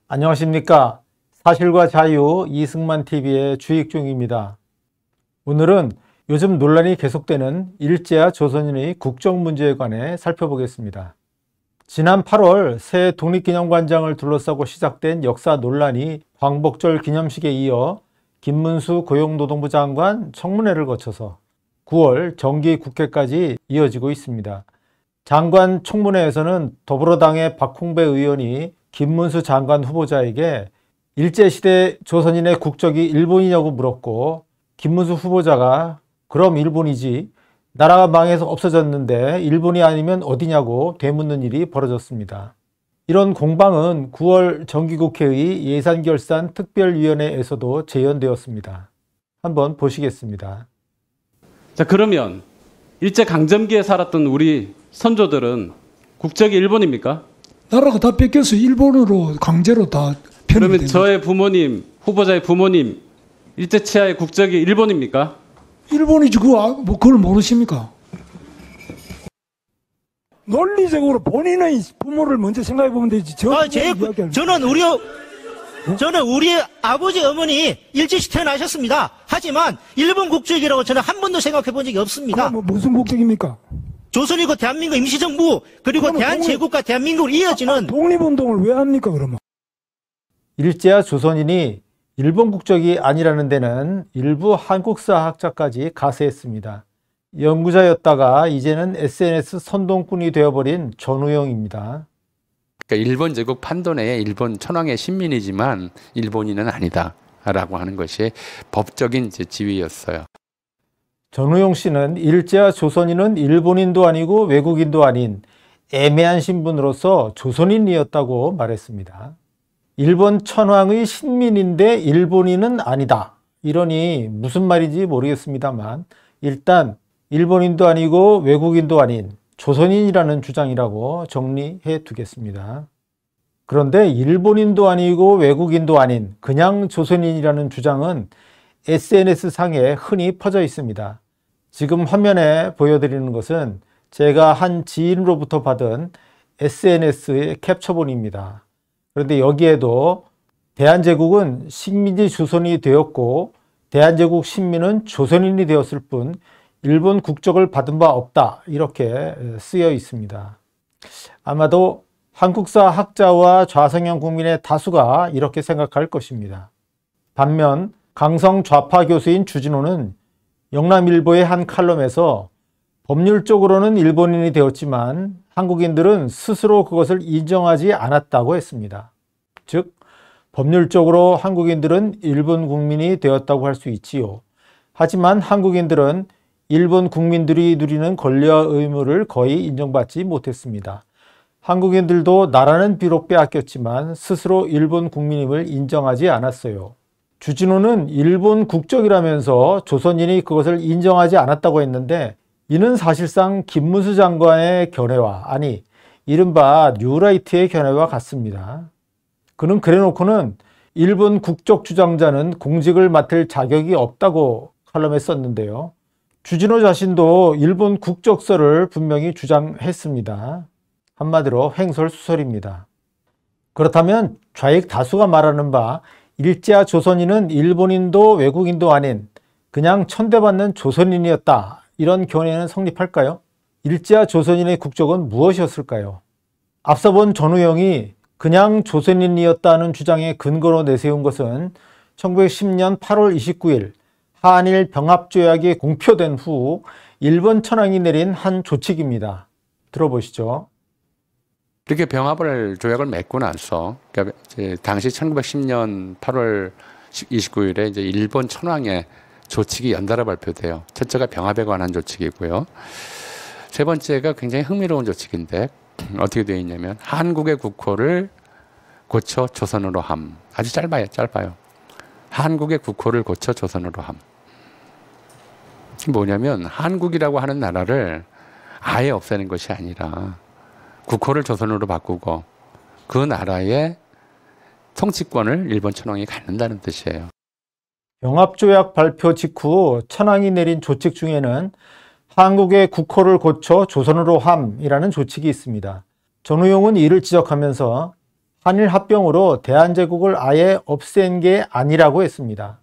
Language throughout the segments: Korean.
안녕하십니까. 사실과 자유 이승만TV의 주익중입니다. 오늘은 요즘 논란이 계속되는 일제와 조선인의 국적 문제에 관해 살펴보겠습니다. 지난 8월 새 독립기념관장을 둘러싸고 시작된 역사 논란이 광복절 기념식에 이어 김문수 고용노동부 장관 청문회를 거쳐서 9월 정기국회까지 이어지고 있습니다. 장관 청문회에서는 더불어당의 박홍배 의원이 김문수 장관 후보자에게 일제시대 조선인의 국적이 일본이냐고 물었고, 김문수 후보자가 그럼 일본이지, 나라가 망해서 없어졌는데 일본이 아니면 어디냐고 되묻는 일이 벌어졌습니다. 이런 공방은 9월 정기국회의 예산결산 특별위원회에서도 재연되었습니다. 한번 보시겠습니다. 자, 그러면 일제강점기에 살았던 우리 선조들은 국적이 일본입니까? 나라가 다 뺏겨서 일본으로 강제로 다 편입이 그러면 저의 부모님, 후보자의 부모님 일제 치하의 국적이 일본입니까? 일본이지. 그걸 모르십니까? 논리적으로 본인의 부모를 먼저 생각해 보면 되지. 저는 우리 아버지 어머니 일제시 태어나셨습니다. 하지만 일본 국적이라고 저는 한 번도 생각해 본 적이 없습니다. 무슨 국적입니까? 조선이고 대한민국 임시정부 그리고 대한제국과 대한민국으로 이어지는 독립운동을 왜 합니까 그러면? 일제와 조선인이 일본 국적이 아니라는 데는 일부 한국사학자까지 가세했습니다. 연구자였다가 이제는 SNS 선동꾼이 되어버린 전우영입니다. 그러니까 일본 제국 판도내에 일본 천황의 신민이지만 일본인은 아니다라고 하는 것이 법적인 지위였어요. 전우용 씨는 일제와 조선인은 일본인도 아니고 외국인도 아닌 애매한 신분으로서 조선인이었다고 말했습니다. 일본 천황의 신민인데 일본인은 아니다. 이러니 무슨 말인지 모르겠습니다만 일단 일본인도 아니고 외국인도 아닌 조선인이라는 주장이라고 정리해 두겠습니다. 그런데 일본인도 아니고 외국인도 아닌 그냥 조선인이라는 주장은 SNS상에 흔히 퍼져 있습니다. 지금 화면에 보여드리는 것은 제가 한 지인으로부터 받은 SNS의 캡처본입니다. 그런데 여기에도 대한제국은 식민지 조선이 되었고 대한제국 식민은 조선인이 되었을 뿐 일본 국적을 받은 바 없다, 이렇게 쓰여 있습니다. 아마도 한국사 학자와 좌성향 국민의 다수가 이렇게 생각할 것입니다. 반면 강성 좌파 교수인 주진호는 영남일보의 한 칼럼에서 법률적으로는 일본인이 되었지만 한국인들은 스스로 그것을 인정하지 않았다고 했습니다. 즉, 법률적으로 한국인들은 일본 국민이 되었다고 할 수 있지요. 하지만 한국인들은 일본 국민들이 누리는 권리와 의무를 거의 인정받지 못했습니다. 한국인들도 나라는 비록 빼앗겼지만 스스로 일본 국민임을 인정하지 않았어요. 주진호는 일본 국적이라면서 조선인이 그것을 인정하지 않았다고 했는데, 이는 사실상 김문수 장관의 견해와, 아니 이른바 뉴라이트의 견해와 같습니다. 그는 그래놓고는 일본 국적 주장자는 공직을 맡을 자격이 없다고 칼럼에 썼는데요. 주진호 자신도 일본 국적서를 분명히 주장했습니다. 한마디로 횡설수설입니다. 그렇다면 좌익 다수가 말하는 바 일제와 조선인은 일본인도 외국인도 아닌 그냥 천대받는 조선인이었다, 이런 견해는 성립할까요? 일제와 조선인의 국적은 무엇이었을까요? 앞서 본 전우영이 그냥 조선인이었다는 주장에 근거로 내세운 것은 1910년 8월 29일 한일 병합조약이 공표된 후 일본 천황이 내린 한 조칙입니다. 들어보시죠. 이렇게 조약을 맺고 나서, 그러니까 당시 1910년 8월 29일에 이제 일본 천황의 조칙이 연달아 발표돼요. 첫째가 병합에 관한 조칙이고요. 세 번째가 굉장히 흥미로운 조칙인데 어떻게 되어 있냐면 한국의 국호를 고쳐 조선으로 함. 아주 짧아요. 한국의 국호를 고쳐 조선으로 함. 이게 뭐냐면 한국이라고 하는 나라를 아예 없애는 것이 아니라 국호를 조선으로 바꾸고 그 나라의 통치권을 일본 천황이 갖는다는 뜻이에요. 병합조약 발표 직후 천황이 내린 조칙 중에는 한국의 국호를 고쳐 조선으로 함이라는 조칙이 있습니다. 전우용은 이를 지적하면서 한일 합병으로 대한제국을 아예 없앤 게 아니라고 했습니다.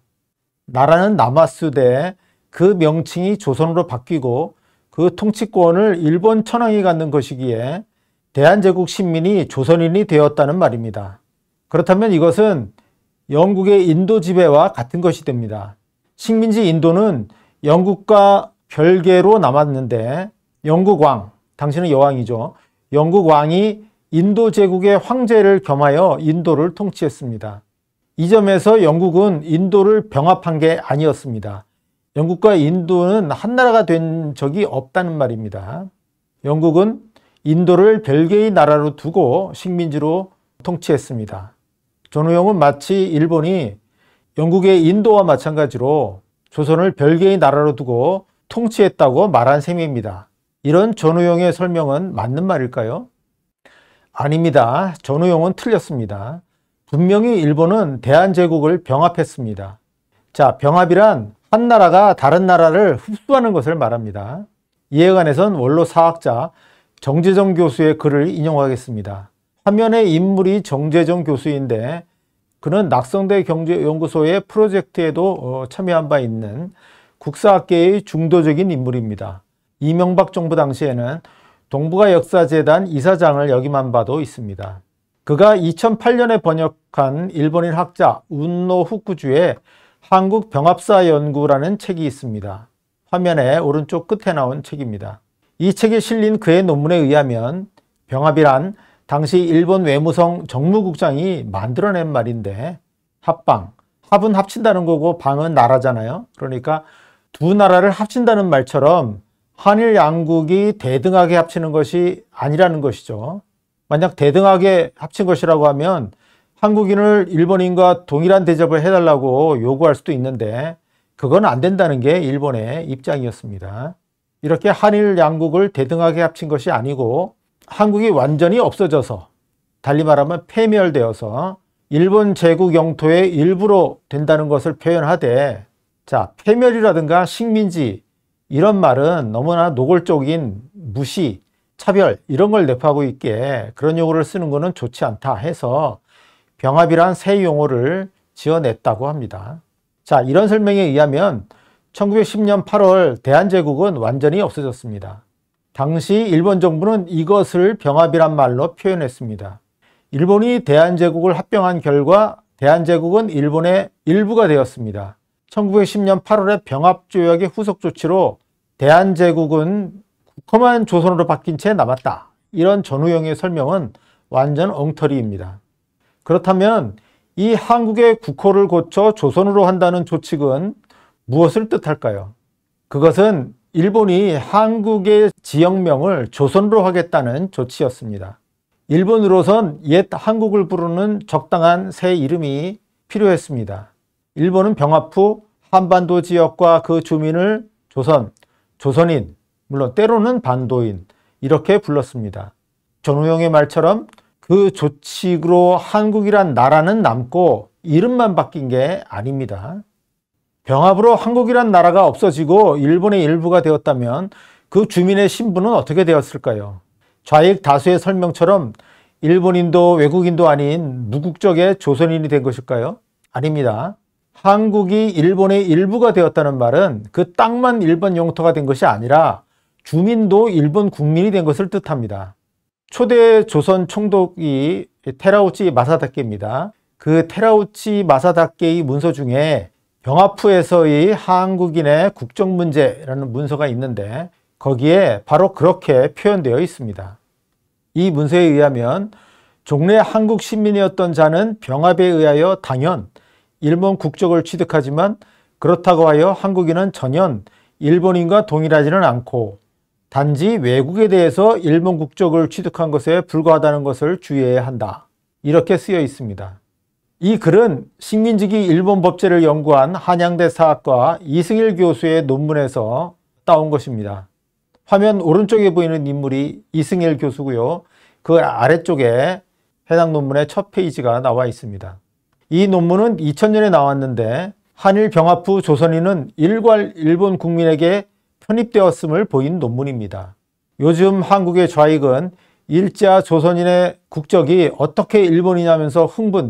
나라는 남았으되 그 명칭이 조선으로 바뀌고 그 통치권을 일본 천황이 갖는 것이기에 대한제국 식민이 조선인이 되었다는 말입니다. 그렇다면 이것은 영국의 인도 지배와 같은 것이 됩니다. 식민지 인도는 영국과 별개로 남았는데 영국 왕, 당신은 여왕이죠. 영국 왕이 인도 제국의 황제를 겸하여 인도를 통치했습니다. 이 점에서 영국은 인도를 병합한 게 아니었습니다. 영국과 인도는 한 나라가 된 적이 없다는 말입니다. 영국은 인도를 별개의 나라로 두고 식민지로 통치했습니다. 전우용은 마치 일본이 영국의 인도와 마찬가지로 조선을 별개의 나라로 두고 통치했다고 말한 셈입니다. 이런 전우용의 설명은 맞는 말일까요? 아닙니다. 전우용은 틀렸습니다. 분명히 일본은 대한제국을 병합했습니다. 자, 병합이란 한 나라가 다른 나라를 흡수하는 것을 말합니다. 이에 관해선 원로 사학자 정재정 교수의 글을 인용하겠습니다. 화면의 인물이 정재정 교수인데 그는 낙성대 경제연구소의 프로젝트에도 참여한 바 있는 국사학계의 중도적인 인물입니다. 이명박 정부 당시에는 동북아 역사재단 이사장을 역임한 바도 있습니다. 그가 2008년에 번역한 일본인 학자 운노 후쿠주의 한국 병합사 연구라는 책이 있습니다. 화면의 오른쪽 끝에 나온 책입니다. 이 책에 실린 그의 논문에 의하면 병합이란 당시 일본 외무성 정무국장이 만들어낸 말인데 합방, 합은 합친다는 거고 방은 나라잖아요. 그러니까 두 나라를 합친다는 말처럼 한일 양국이 대등하게 합치는 것이 아니라는 것이죠. 만약 대등하게 합친 것이라고 하면 한국인을 일본인과 동일한 대접을 해달라고 요구할 수도 있는데 그건 안 된다는 게 일본의 입장이었습니다. 이렇게 한일 양국을 대등하게 합친 것이 아니고 한국이 완전히 없어져서 달리 말하면 패멸되어서 일본 제국 영토의 일부로 된다는 것을 표현하되 자, 패멸이라든가 식민지 이런 말은 너무나 노골적인 무시, 차별 이런 걸 내포하고 있기에 그런 용어를 쓰는 것은 좋지 않다 해서 병합이란 새 용어를 지어냈다고 합니다. 자, 이런 설명에 의하면 1910년 8월 대한제국은 완전히 없어졌습니다. 당시 일본 정부는 이것을 병합이란 말로 표현했습니다. 일본이 대한제국을 합병한 결과 대한제국은 일본의 일부가 되었습니다. 1910년 8월에 병합조약의 후속 조치로 대한제국은 국허만 조선으로 바뀐 채 남았다. 이런 전우용의 설명은 완전 엉터리입니다. 그렇다면 이 한국의 국호를 고쳐 조선으로 한다는 조칙은 무엇을 뜻할까요? 그것은 일본이 한국의 지역명을 조선으로 하겠다는 조치였습니다. 일본으로선 옛 한국을 부르는 적당한 새 이름이 필요했습니다. 일본은 병합 후 한반도 지역과 그 주민을 조선, 조선인, 물론 때로는 반도인 이렇게 불렀습니다. 전우용의 말처럼 그 조칙으로 한국이란 나라는 남고 이름만 바뀐 게 아닙니다. 병합으로 한국이란 나라가 없어지고 일본의 일부가 되었다면 그 주민의 신분은 어떻게 되었을까요? 좌익 다수의 설명처럼 일본인도 외국인도 아닌 무국적의 조선인이 된 것일까요? 아닙니다. 한국이 일본의 일부가 되었다는 말은 그 땅만 일본 영토가 된 것이 아니라 주민도 일본 국민이 된 것을 뜻합니다. 초대 조선 총독이 테라우치 마사다케입니다. 그 테라우치 마사다케의 문서 중에 병합 후에서의 한국인의 국적 문제라는 문서가 있는데 거기에 바로 그렇게 표현되어 있습니다. 이 문서에 의하면 종래 한국 시민이었던 자는 병합에 의하여 당연 일본 국적을 취득하지만 그렇다고 하여 한국인은 전혀 일본인과 동일하지는 않고 단지 외국에 대해서 일본 국적을 취득한 것에 불과하다는 것을 주의해야 한다. 이렇게 쓰여 있습니다. 이 글은 식민지기 일본 법제를 연구한 한양대 사학과 이승일 교수의 논문에서 따온 것입니다. 화면 오른쪽에 보이는 인물이 이승일 교수고요. 그 아래쪽에 해당 논문의 첫 페이지가 나와 있습니다. 이 논문은 2000년에 나왔는데 한일 병합 후 조선인은 일괄 일본 국민에게 편입되었음을 보인 논문입니다. 요즘 한국의 좌익은 일제와 조선인의 국적이 어떻게 일본이냐면서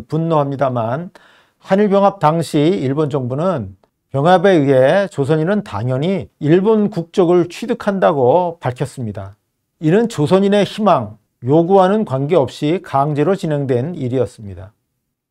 분노합니다만 한일병합 당시 일본 정부는 병합에 의해 조선인은 당연히 일본 국적을 취득한다고 밝혔습니다. 이는 조선인의 희망, 요구와는 관계없이 강제로 진행된 일이었습니다.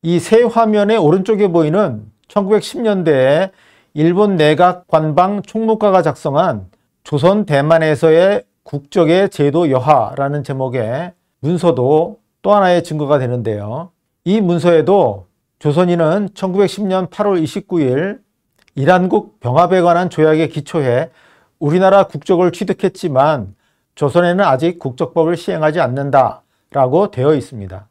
이 새 화면의 오른쪽에 보이는 1910년대에 일본 내각 관방 총무과가 작성한 조선 대만에서의 국적의 제도 여하라는 제목의 문서도 또 하나의 증거가 되는데요. 이 문서에도 조선인은 1910년 8월 29일 이란국 병합에 관한 조약에 기초해 우리나라 국적을 취득했지만 조선에는 아직 국적법을 시행하지 않는다라고 되어 있습니다.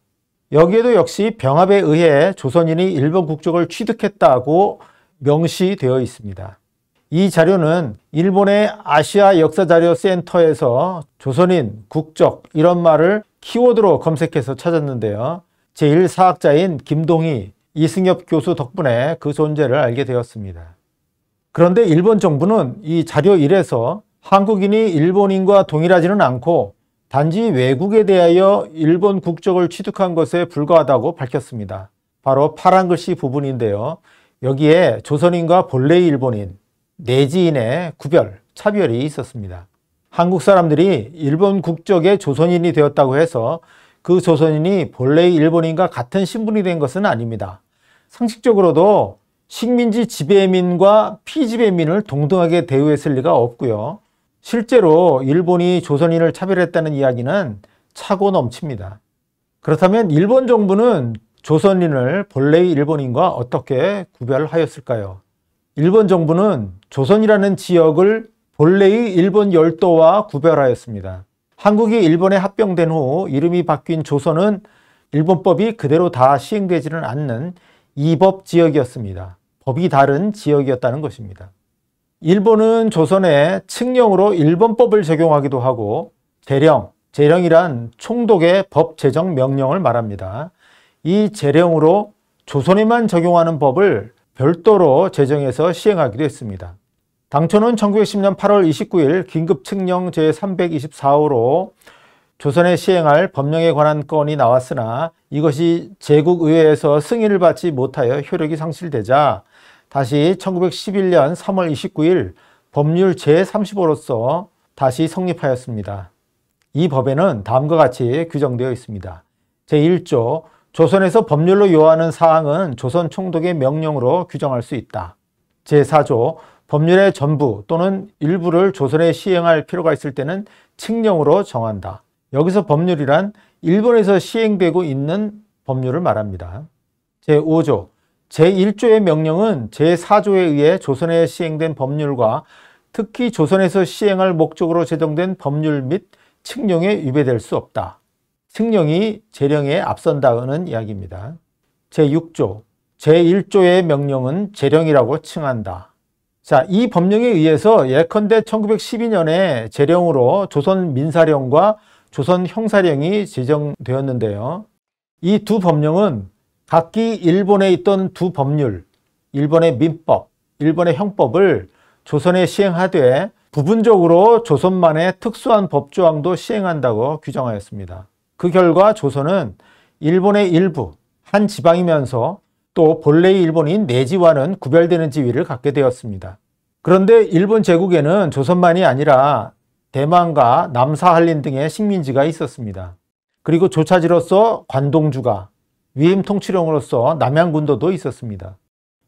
여기에도 역시 병합에 의해 조선인이 일본 국적을 취득했다고 명시되어 있습니다. 이 자료는 일본의 아시아 역사자료센터에서 조선인, 국적 이런 말을 키워드로 검색해서 찾았는데요. 제1사학자인 김동희, 이승엽 교수 덕분에 그 존재를 알게 되었습니다. 그런데 일본 정부는 이 자료 1에서 한국인이 일본인과 동일하지는 않고 단지 외국에 대하여 일본 국적을 취득한 것에 불과하다고 밝혔습니다. 바로 파란 글씨 부분인데요. 여기에 조선인과 본래의 일본인, 내지인의 차별이 있었습니다. 한국 사람들이 일본 국적의 조선인이 되었다고 해서 그 조선인이 본래의 일본인과 같은 신분이 된 것은 아닙니다. 상식적으로도 식민지 지배민과 피지배민을 동등하게 대우했을 리가 없고요. 실제로 일본이 조선인을 차별했다는 이야기는 차고 넘칩니다. 그렇다면 일본 정부는 조선인을 본래의 일본인과 어떻게 구별하였을까요? 일본 정부는 조선이라는 지역을 본래의 일본 열도와 구별하였습니다. 한국이 일본에 합병된 후 이름이 바뀐 조선은 일본법이 그대로 다 시행되지는 않는 이법 지역이었습니다. 법이 다른 지역이었다는 것입니다. 일본은 조선에 칙령으로 일본법을 적용하기도 하고 제령이란 총독의 법 제정 명령을 말합니다. 이 제령으로 조선에만 적용하는 법을 별도로 제정해서 시행하기도 했습니다. 당초는 1910년 8월 29일 긴급칙령 제324호로 조선에 시행할 법령에 관한 건이 나왔으나 이것이 제국의회에서 승인을 받지 못하여 효력이 상실되자 다시 1911년 3월 29일 법률 제35로서 다시 성립하였습니다. 이 법에는 다음과 같이 규정되어 있습니다. 제1조 조선에서 법률로 요하는 사항은 조선 총독의 명령으로 규정할 수 있다. 제4조 법률의 전부 또는 일부를 조선에 시행할 필요가 있을 때는 칙령으로 정한다. 여기서 법률이란 일본에서 시행되고 있는 법률을 말합니다. 제5조 제1조의 명령은 제4조에 의해 조선에 시행된 법률과 특히 조선에서 시행할 목적으로 제정된 법률 및 칙령에 위배될 수 없다. 칙령이 제령에 앞선다는 이야기입니다. 제6조 제1조의 명령은 제령이라고 칭한다. 자, 이 법령에 의해서 예컨대 1912년에 제령으로 조선 민사령과 조선 형사령이 제정되었는데요. 이 두 법령은 각기 일본에 있던 두 법률, 일본의 민법, 일본의 형법을 조선에 시행하되 부분적으로 조선만의 특수한 법조항도 시행한다고 규정하였습니다. 그 결과 조선은 일본의 일부, 한 지방이면서 또 본래의 일본인 내지와는 구별되는 지위를 갖게 되었습니다. 그런데 일본 제국에는 조선만이 아니라 대만과 남사한린 등의 식민지가 있었습니다. 그리고 조차지로서 관동주가, 위임 통치령으로서 남양군도도 있었습니다.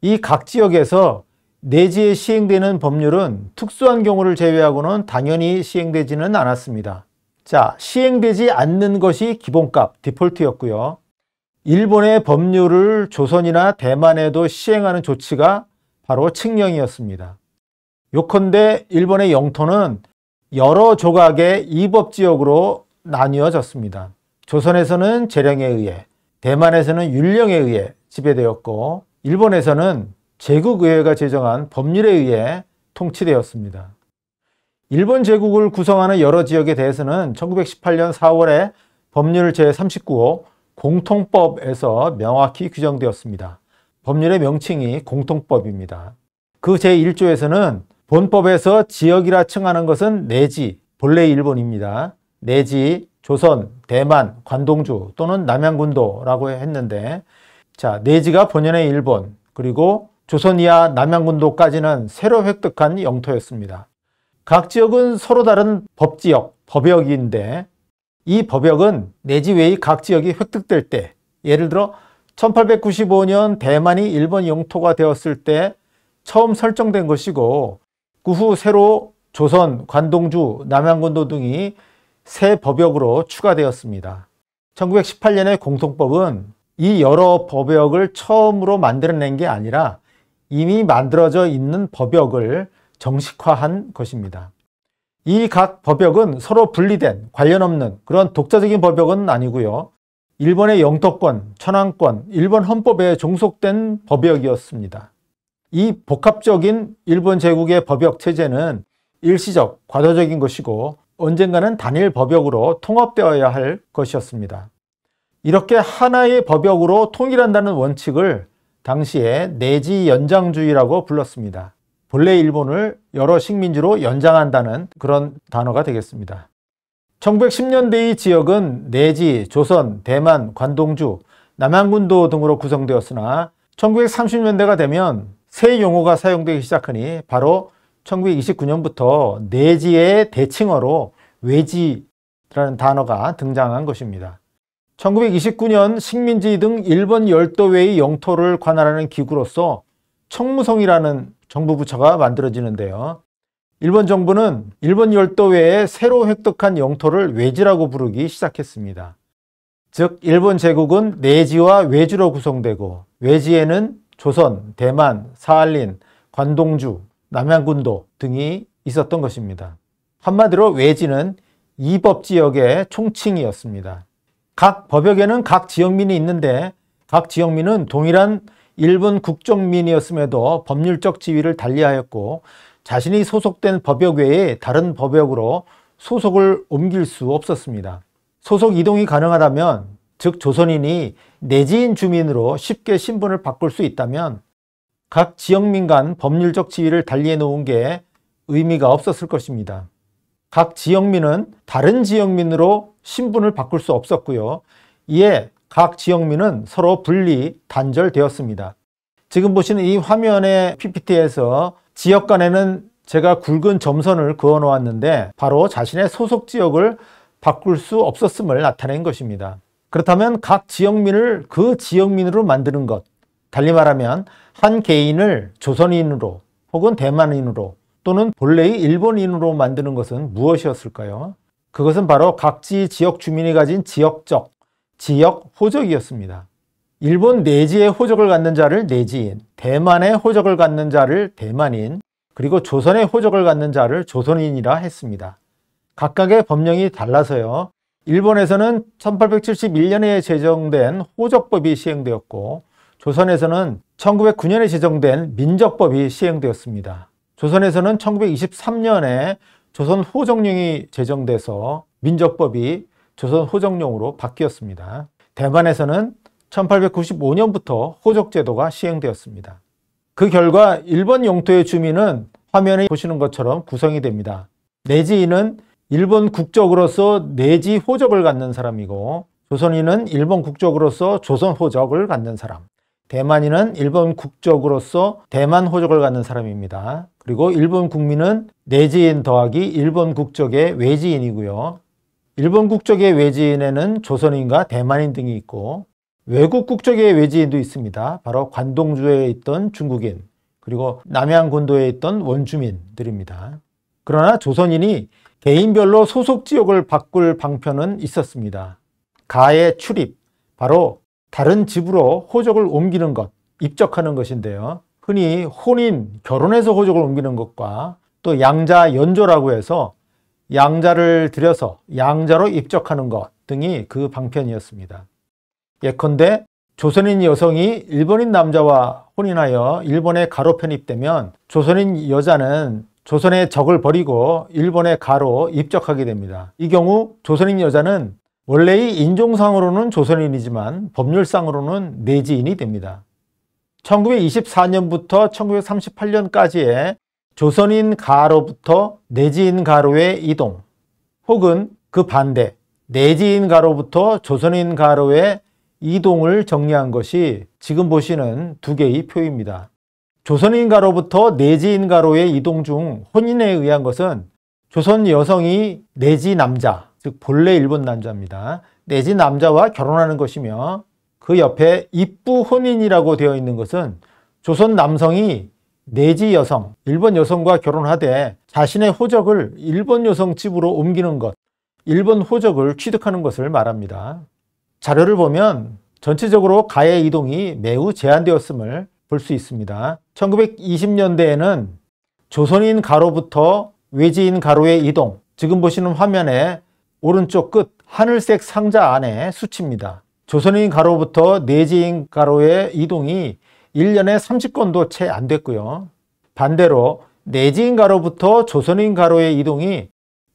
이 각 지역에서 내지에 시행되는 법률은 특수한 경우를 제외하고는 당연히 시행되지는 않았습니다. 자, 시행되지 않는 것이 기본값, 디폴트였고요. 일본의 법률을 조선이나 대만에도 시행하는 조치가 바로 칙령이었습니다. 요컨대 일본의 영토는 여러 조각의 이법지역으로 나뉘어졌습니다. 조선에서는 제령에 의해, 대만에서는 율령에 의해 지배되었고 일본에서는 제국의회가 제정한 법률에 의해 통치되었습니다. 일본 제국을 구성하는 여러 지역에 대해서는 1918년 4월에 법률 제39호 공통법에서 명확히 규정되었습니다. 법률의 명칭이 공통법입니다. 그 제1조에서는 본법에서 지역이라 칭하는 것은 내지, 본래 일본입니다. 내지, 조선, 대만, 관동주 또는 남양군도라고 했는데, 자, 내지가 본연의 일본, 그리고 조선 이하 남양군도까지는 새로 획득한 영토였습니다. 각 지역은 서로 다른 법지역, 법역인데 이 법역은 내지 외의 각 지역이 획득될 때, 예를 들어 1895년 대만이 일본 영토가 되었을 때 처음 설정된 것이고, 그 후 새로 조선, 관동주, 남양군도 등이 새 법역으로 추가되었습니다. 1918년의 공통법은 이 여러 법역을 처음으로 만들어낸 게 아니라 이미 만들어져 있는 법역을 정식화한 것입니다. 이 각 법역은 서로 분리된 관련 없는 그런 독자적인 법역은 아니고요. 일본의 영토권, 천황권, 일본 헌법에 종속된 법역이었습니다. 이 복합적인 일본 제국의 법역 체제는 일시적, 과도적인 것이고 언젠가는 단일 법역으로 통합되어야 할 것이었습니다. 이렇게 하나의 법역으로 통일한다는 원칙을 당시에 내지 연장주의라고 불렀습니다. 본래 일본을 여러 식민지로 연장한다는 그런 단어가 되겠습니다. 1910년대의 지역은 내지, 조선, 대만, 관동주, 남양군도 등으로 구성되었으나 1930년대가 되면 새 용어가 사용되기 시작하니 바로 1929년부터 내지의 대칭어로 외지라는 단어가 등장한 것입니다. 1929년 식민지 등 일본 열도외의 영토를 관할하는 기구로서 청무성이라는 정부 부처가 만들어지는데요. 일본 정부는 일본 열도외에 새로 획득한 영토를 외지라고 부르기 시작했습니다. 즉 일본 제국은 내지와 외지로 구성되고 외지에는 조선, 대만, 사할린, 관동주, 남양군도 등이 있었던 것입니다. 한마디로 외지는 이법지역의 총칭이었습니다. 각 법역에는 각 지역민이 있는데 각 지역민은 동일한 일본 국적민이었음에도 법률적 지위를 달리하였고 자신이 소속된 법역 외에 다른 법역으로 소속을 옮길 수 없었습니다. 소속 이동이 가능하다면, 즉 조선인이 내지인 주민으로 쉽게 신분을 바꿀 수 있다면 각 지역민 간 법률적 지위를 달리해 놓은 게 의미가 없었을 것입니다. 각 지역민은 다른 지역민으로 신분을 바꿀 수 없었고요. 이에 각 지역민은 서로 분리, 단절되었습니다. 지금 보시는 이 화면의 PPT에서 지역 간에는 제가 굵은 점선을 그어 놓았는데 바로 자신의 소속 지역을 바꿀 수 없었음을 나타낸 것입니다. 그렇다면 각 지역민을 그 지역민으로 만드는 것, 달리 말하면 한 개인을 조선인으로 혹은 대만인으로 또는 본래의 일본인으로 만드는 것은 무엇이었을까요? 그것은 바로 각지 지역 주민이 가진 지역적, 지역 호적이었습니다. 일본 내지의 호적을 갖는 자를 내지인, 대만의 호적을 갖는 자를 대만인, 그리고 조선의 호적을 갖는 자를 조선인이라 했습니다. 각각의 법령이 달라서요. 일본에서는 1871년에 제정된 호적법이 시행되었고 조선에서는 1909년에 제정된 민적법이 시행되었습니다. 조선에서는 1923년에 조선호적령이 제정돼서 민적법이 조선호적령으로 바뀌었습니다. 대만에서는 1895년부터 호적제도가 시행되었습니다. 그 결과 일본 영토의 주민은 화면에 보시는 것처럼 구성이 됩니다. 내지인은 일본 국적으로서 내지 호적을 갖는 사람이고 조선인은 일본 국적으로서 조선 호적을 갖는 사람, 대만인은 일본 국적으로서 대만 호적을 갖는 사람입니다. 그리고 일본 국민은 내지인 더하기 일본 국적의 외지인이고요. 일본 국적의 외지인에는 조선인과 대만인 등이 있고 외국 국적의 외지인도 있습니다. 바로 관동주에 있던 중국인, 그리고 남양군도에 있던 원주민들입니다. 그러나 조선인이 개인별로 소속 지역을 바꿀 방편은 있었습니다. 가의 출입, 바로 다른 집으로 호적을 옮기는 것, 입적하는 것인데요. 흔히 혼인, 결혼해서 호적을 옮기는 것과 또 양자 연조라고 해서 양자를 들여서 양자로 입적하는 것 등이 그 방편이었습니다. 예컨대 조선인 여성이 일본인 남자와 혼인하여 일본에 가로 편입되면 조선인 여자는 조선의 적을 버리고 일본의 가로 입적하게 됩니다. 이 경우 조선인 여자는 원래의 인종상으로는 조선인이지만 법률상으로는 내지인이 됩니다. 1924년부터 1938년까지의 조선인 가로부터 내지인 가로의 이동, 혹은 그 반대, 내지인 가로부터 조선인 가로의 이동을 정리한 것이 지금 보시는 두 개의 표입니다. 조선인 가로부터 내지인 가로의 이동 중 혼인에 의한 것은 조선 여성이 내지 남자, 즉 본래 일본 남자입니다. 내지 남자와 결혼하는 것이며 그 옆에 입부 혼인이라고 되어 있는 것은 조선 남성이 내지 여성, 일본 여성과 결혼하되 자신의 호적을 일본 여성 집으로 옮기는 것, 일본 호적을 취득하는 것을 말합니다. 자료를 보면 전체적으로 가의 이동이 매우 제한되었음을 볼 수 있습니다. 1920년대에는 조선인 가로부터 외지인 가로의 이동, 지금 보시는 화면에 오른쪽 끝 하늘색 상자 안에 수치입니다. 조선인 가로부터 내지인 가로의 이동이 1년에 30건도 채 안 됐고요. 반대로 내지인 가로부터 조선인 가로의 이동이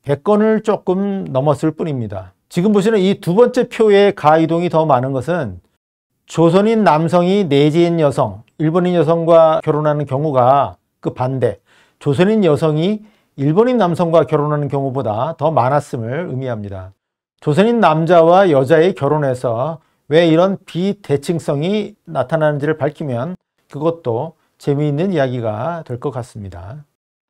100건을 조금 넘었을 뿐입니다. 지금 보시는 이 두 번째 표의 가 이동이 더 많은 것은 조선인 남성이 내지인 여성, 일본인 여성과 결혼하는 경우가 그 반대, 조선인 여성이 일본인 남성과 결혼하는 경우보다 더 많았음을 의미합니다. 조선인 남자와 여자의 결혼에서 왜 이런 비대칭성이 나타나는지를 밝히면 그것도 재미있는 이야기가 될 것 같습니다.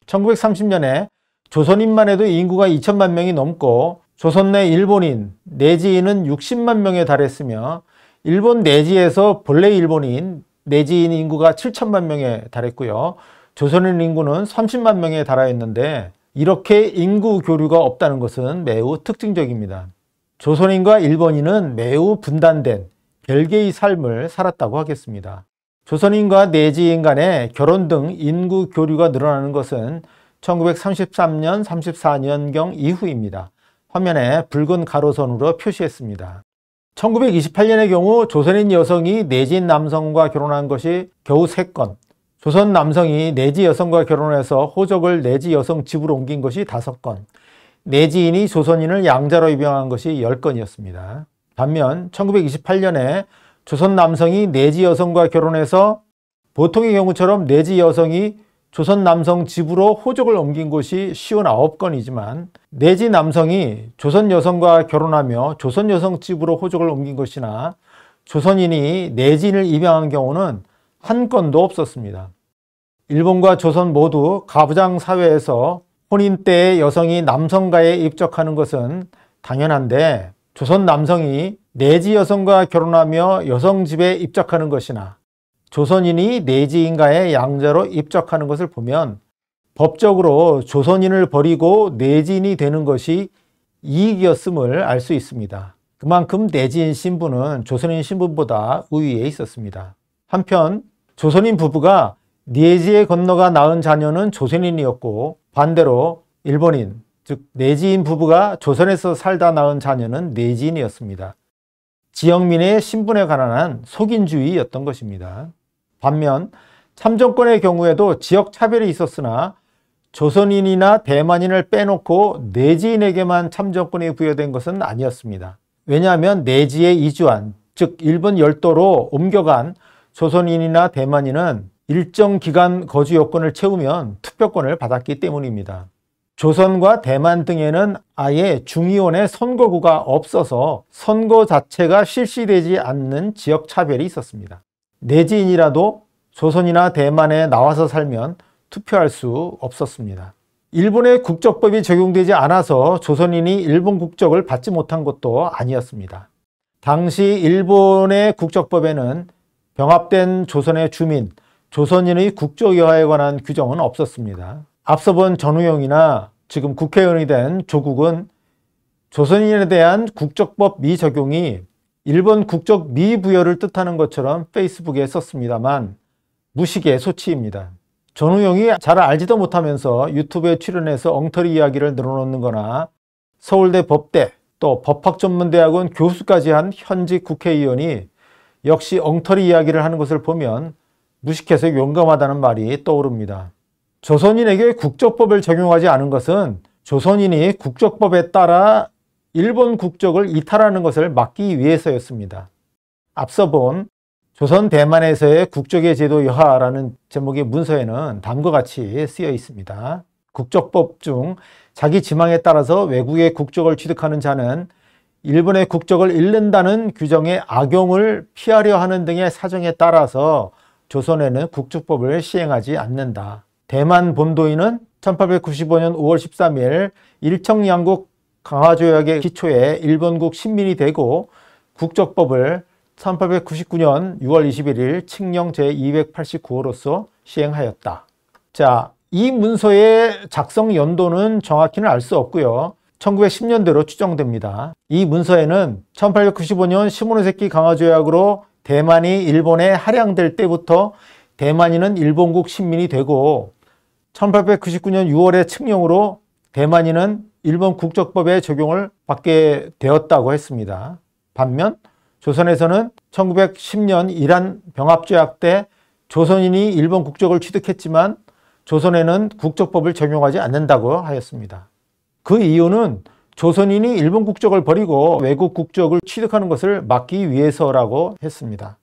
1930년에 조선인만 해도 인구가 2천만 명이 넘고 조선 내 일본인, 내지인은 60만 명에 달했으며 일본 내지에서 본래 일본인, 내지인 인구가 7천만 명에 달했고요. 조선인 인구는 30만 명에 달하였는데 이렇게 인구 교류가 없다는 것은 매우 특징적입니다. 조선인과 일본인은 매우 분단된 별개의 삶을 살았다고 하겠습니다. 조선인과 내지인 간의 결혼 등 인구 교류가 늘어나는 것은 1933년, 34년경 이후입니다. 화면에 붉은 가로선으로 표시했습니다. 1928년의 경우 조선인 여성이 내지인 남성과 결혼한 것이 겨우 3건, 조선 남성이 내지 여성과 결혼해서 호적을 내지 여성 집으로 옮긴 것이 5건, 내지인이 조선인을 양자로 입양한 것이 10건이었습니다. 반면 1928년에 조선 남성이 내지 여성과 결혼해서 보통의 경우처럼 내지 여성이 조선 남성 집으로 호적을 옮긴 곳이 59건이지만 내지 남성이 조선 여성과 결혼하며 조선 여성 집으로 호적을 옮긴 것이나 조선인이 내지인을 입양한 경우는 한 건도 없었습니다. 일본과 조선 모두 가부장 사회에서 혼인 때에 여성이 남성가에 입적하는 것은 당연한데 조선 남성이 내지 여성과 결혼하며 여성 집에 입적하는 것이나 조선인이 내지인가에 양자로 입적하는 것을 보면 법적으로 조선인을 버리고 내지인이 되는 것이 이익이었음을 알 수 있습니다. 그만큼 내지인 신분은 조선인 신분보다 우위에 있었습니다. 한편 조선인 부부가 내지에 건너가 낳은 자녀는 조선인이었고 반대로 일본인, 즉 내지인 부부가 조선에서 살다 낳은 자녀는 내지인이었습니다. 지역민의 신분에 관한 속인주의였던 것입니다. 반면 참정권의 경우에도 지역 차별이 있었으나 조선인이나 대만인을 빼놓고 내지인에게만 참정권이 부여된 것은 아니었습니다. 왜냐하면 내지에 이주한, 즉 일본 열도로 옮겨간 조선인이나 대만인은 일정 기간 거주 요건을 채우면 투표권을 받았기 때문입니다. 조선과 대만 등에는 아예 중의원의 선거구가 없어서 선거 자체가 실시되지 않는 지역 차별이 있었습니다. 내지인이라도 조선이나 대만에 나와서 살면 투표할 수 없었습니다. 일본의 국적법이 적용되지 않아서 조선인이 일본 국적을 받지 못한 것도 아니었습니다. 당시 일본의 국적법에는 병합된 조선의 주민, 조선인의 국적 여하에 관한 규정은 없었습니다. 앞서 본 전우용이나 지금 국회의원이 된 조국은 조선인에 대한 국적법 미적용이 일본 국적 미부여를 뜻하는 것처럼 페이스북에 썼습니다만 무식의 소치입니다. 전우용이 잘 알지도 못하면서 유튜브에 출연해서 엉터리 이야기를 늘어놓는 거나 서울대 법대 또 법학전문대학원 교수까지 한 현직 국회의원이 역시 엉터리 이야기를 하는 것을 보면 무식해서 용감하다는 말이 떠오릅니다. 조선인에게 국적법을 적용하지 않은 것은 조선인이 국적법에 따라 일본 국적을 이탈하는 것을 막기 위해서였습니다. 앞서 본 조선 대만에서의 국적의 제도 여하라는 제목의 문서에는 다음과 같이 쓰여 있습니다. 국적법 중 자기 지망에 따라서 외국의 국적을 취득하는 자는 일본의 국적을 잃는다는 규정의 악용을 피하려 하는 등의 사정에 따라서 조선에는 국적법을 시행하지 않는다. 대만 본도인은 1895년 5월 13일 일청양국 강화조약의 기초에 일본국 신민이 되고 국적법을 1899년 6월 21일 칙령 제289호로서 시행하였다. 자, 이 문서의 작성 연도는 정확히는 알 수 없고요. 1910년대로 추정됩니다. 이 문서에는 1895년 시모노세키 강화조약으로 대만이 일본에 할양될 때부터 대만인은 일본국 신민이 되고 1899년 6월의 칙령으로 대만인은 일본 국적법의 적용을 받게 되었다고 했습니다. 반면 조선에서는 1910년 이란 병합조약 때 조선인이 일본 국적을 취득했지만 조선에는 국적법을 적용하지 않는다고 하였습니다. 그 이유는 조선인이 일본 국적을 버리고 외국 국적을 취득하는 것을 막기 위해서라고 했습니다.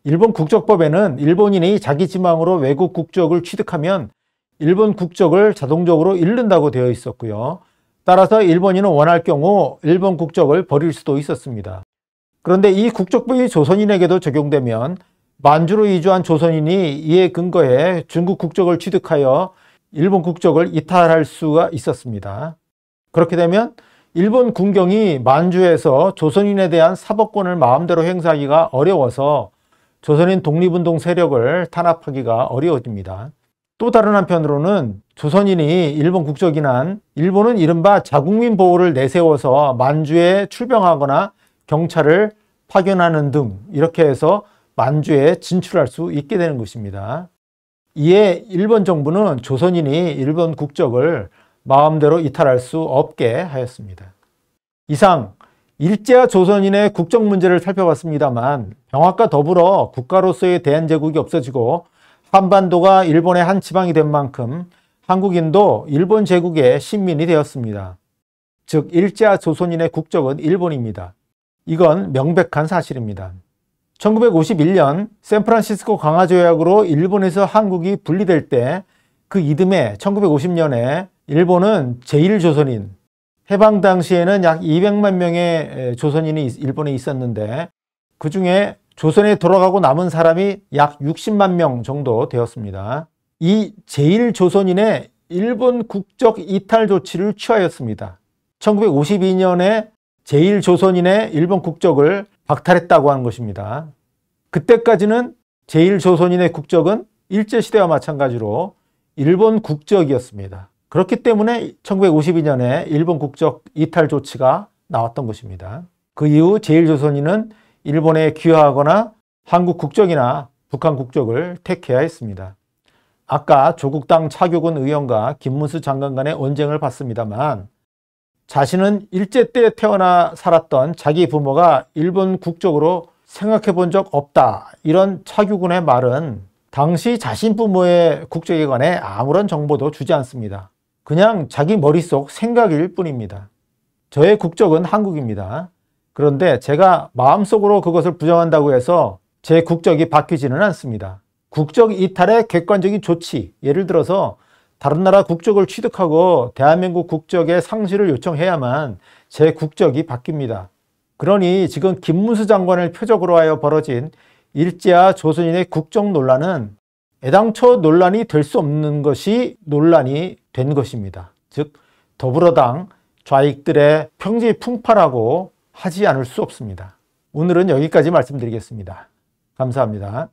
일본 국적법에는 일본인이 자기 지망으로 외국 국적을 취득하면 일본 국적을 자동적으로 잃는다고 되어 있었고요. 따라서 일본인은 원할 경우 일본 국적을 버릴 수도 있었습니다. 그런데 이 국적법이 조선인에게도 적용되면 만주로 이주한 조선인이 이에 근거해 중국 국적을 취득하여 일본 국적을 이탈할 수가 있었습니다. 그렇게 되면 일본 군경이 만주에서 조선인에 대한 사법권을 마음대로 행사하기가 어려워서 조선인 독립운동 세력을 탄압하기가 어려워집니다. 또 다른 한편으로는 조선인이 일본 국적인 한 일본은 이른바 자국민 보호를 내세워서 만주에 출병하거나 경찰을 파견하는 등 이렇게 해서 만주에 진출할 수 있게 되는 것입니다. 이에 일본 정부는 조선인이 일본 국적을 마음대로 이탈할 수 없게 하였습니다. 이상 일제와 조선인의 국적 문제를 살펴봤습니다만 병합과 더불어 국가로서의 대한제국이 없어지고 한반도가 일본의 한 지방이 된 만큼 한국인도 일본 제국의 식민이 되었습니다. 즉 일제와 조선인의 국적은 일본입니다. 이건 명백한 사실입니다. 1951년 샌프란시스코 강화조약으로 일본에서 한국이 분리될 때 그 이듬해 1950년에 일본은 제1조선인, 해방 당시에는 약 200만 명의 조선인이 일본에 있었는데 그 중에 조선에 돌아가고 남은 사람이 약 60만 명 정도 되었습니다. 이 제1조선인의 일본 국적 이탈 조치를 취하였습니다. 1952년에 제1조선인의 일본 국적을 박탈했다고 하는 것입니다. 그때까지는 제1조선인의 국적은 일제시대와 마찬가지로 일본 국적이었습니다. 그렇기 때문에 1952년에 일본 국적 이탈 조치가 나왔던 것입니다. 그 이후 제1조선인은 일본에 귀화하거나 한국 국적이나 북한 국적을 택해야 했습니다. 아까 조국당 차교근 의원과 김문수 장관 간의 언쟁을 봤습니다만 자신은 일제 때 태어나 살았던 자기 부모가 일본 국적으로 생각해 본 적 없다. 이런 차규군의 말은 당시 자신 부모의 국적에 관해 아무런 정보도 주지 않습니다. 그냥 자기 머릿속 생각일 뿐입니다. 저의 국적은 한국입니다. 그런데 제가 마음속으로 그것을 부정한다고 해서 제 국적이 바뀌지는 않습니다. 국적 이탈의 객관적인 조치, 예를 들어서 다른 나라 국적을 취득하고 대한민국 국적의 상실을 요청해야만 제 국적이 바뀝니다. 그러니 지금 김문수 장관을 표적으로 하여 벌어진 일제와 조선인의 국적 논란은 애당초 논란이 될 수 없는 것이 논란이 된 것입니다. 즉 더불어당 좌익들의 평지 풍파라고 하지 않을 수 없습니다. 오늘은 여기까지 말씀드리겠습니다. 감사합니다.